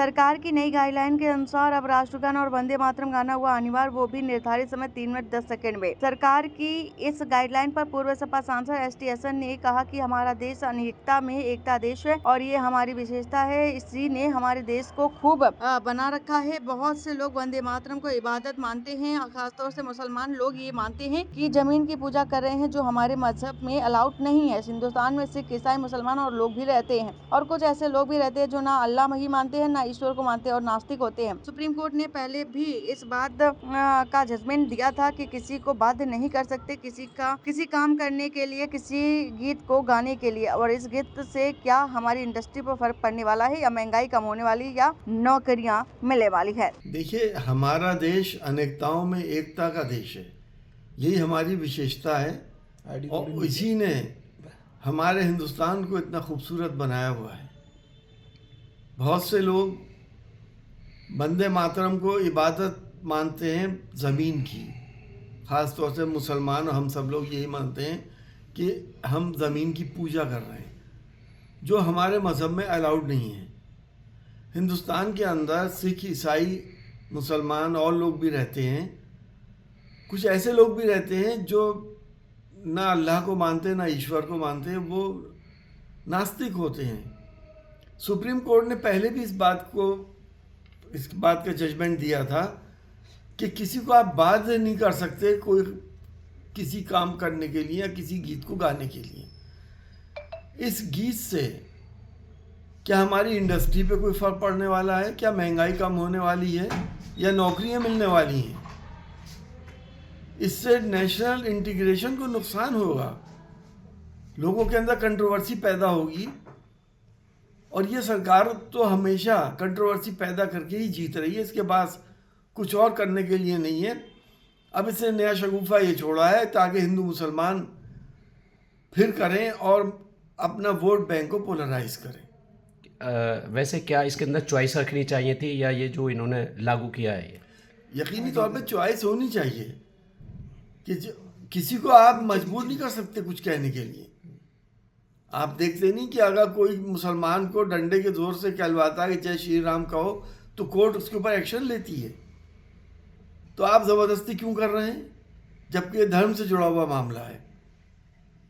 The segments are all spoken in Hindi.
सरकार की नई गाइडलाइन के अनुसार अब राष्ट्रगान और वंदे मातरम गाना हुआ अनिवार्य, वो भी निर्धारित समय 3 मिनट 10 सेकंड में। सरकार की इस गाइडलाइन पर पूर्व सपा सांसद एसटी हसन ने कहा कि हमारा देश अनेकता में एकता देश है और ये हमारी विशेषता है। इसी ने हमारे देश को खूब बना रखा है। बहुत से लोग वंदे मातरम को इबादत मानते हैं, खासतौर से मुसलमान लोग ये मानते हैं कि जमीन की पूजा कर रहे हैं, जो हमारे मजहब में अलाउड नहीं है। हिंदुस्तान में सिख, ईसाई, मुसलमान और लोग भी रहते हैं और कुछ ऐसे लोग भी रहते हैं जो ना अल्लाह ही मानते हैं, ना ईश्वर को मानते हैं और नास्तिक होते हैं। सुप्रीम कोर्ट ने पहले भी इस बात का जजमेंट दिया था कि किसी को बाध्य नहीं कर सकते किसी काम करने के लिए, किसी गीत को गाने के लिए। और इस गीत से क्या हमारी इंडस्ट्री पर फर्क पड़ने वाला है, या महंगाई कम होने वाली, या नौकरियां मिलने वाली है? देखिए, हमारा देश अनेकताओं में एकता का देश है, यही हमारी विशेषता है और इसी ने हमारे हिंदुस्तान को इतना खूबसूरत बनाया हुआ है। बहुत से लोग वंदे मातरम को इबादत मानते हैं ज़मीन की, ख़ास तौर से मुसलमान और हम सब लोग यही मानते हैं कि हम ज़मीन की पूजा कर रहे हैं, जो हमारे मज़हब में अलाउड नहीं है। हिंदुस्तान के अंदर सिख, ईसाई, मुसलमान और लोग भी रहते हैं। कुछ ऐसे लोग भी रहते हैं जो ना अल्लाह को मानते, ना ईश्वर को मानते, वो नास्तिक होते हैं। सुप्रीम कोर्ट ने पहले भी इस बात का जजमेंट दिया था कि किसी को आप बाध्य नहीं कर सकते कोई किसी काम करने के लिए या किसी गीत को गाने के लिए। इस गीत से क्या हमारी इंडस्ट्री पे कोई फर्क पड़ने वाला है? क्या महंगाई कम होने वाली है या नौकरियां मिलने वाली हैं? इससे नेशनल इंटीग्रेशन को नुकसान होगा, लोगों के अंदर कंट्रोवर्सी पैदा होगी और ये सरकार तो हमेशा कंट्रोवर्सी पैदा करके ही जीत रही है। इसके पास कुछ और करने के लिए नहीं है। अब इसने नया शगुफा ये छोड़ा है ताकि हिंदू मुसलमान फिर करें और अपना वोट बैंक को पोलराइज करें। वैसे क्या इसके अंदर चॉइस रखनी चाहिए थी, या ये जो इन्होंने लागू किया है ये? यकीनी तौर पे चॉइस होनी चाहिए कि किसी को आप मजबूर नहीं कर सकते कुछ कहने के लिए। आप देखते नहीं कि अगर कोई मुसलमान को डंडे के जोर से कहलवाता है कि जय श्री राम कहो, तो कोर्ट उसके ऊपर एक्शन लेती है। तो आप ज़बरदस्ती क्यों कर रहे हैं, जबकि ये धर्म से जुड़ा हुआ मामला है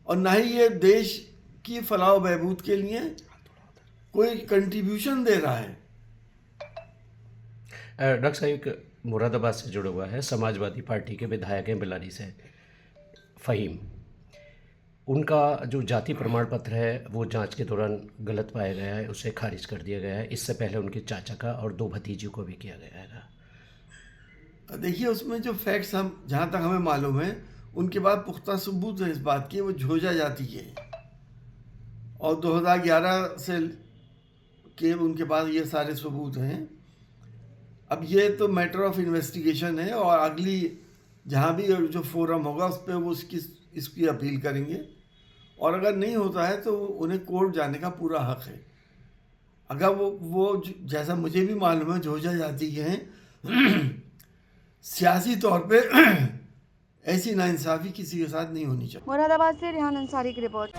और ना ही ये देश की फलाह व बहबूद के लिए कोई कंट्रीब्यूशन दे रहा है। डॉक्टर साहब, एक मुरादाबाद से जुड़ा हुआ है, समाजवादी पार्टी के विधायक हैं बिलारी से, फ़हीम। उनका जो जाति प्रमाण पत्र है वो जांच के दौरान गलत पाया गया है, उसे खारिज कर दिया गया है। इससे पहले उनके चाचा का और 2 भतीजियों को भी किया गया है। देखिए, उसमें जो फैक्ट्स हम जहाँ तक हमें मालूम है, उनके पास पुख्ता सबूत है इस बात की, वो झोजा जाति के और 2011 से के उनके पास ये सारे सबूत हैं। अब ये तो मैटर ऑफ इन्वेस्टिगेशन है और अगली जहाँ भी जो फोरम होगा उस पर वो इसकी अपील करेंगे और अगर नहीं होता है तो उन्हें कोर्ट जाने का पूरा हक है। अगर वो जैसा मुझे भी मालूम है झोजा जाति के हैं, सियासी तौर पे ऐसी नाइंसाफ़ी किसी के साथ नहीं होनी चाहिए। मुरादाबाद से रेहान अंसारी की रिपोर्ट।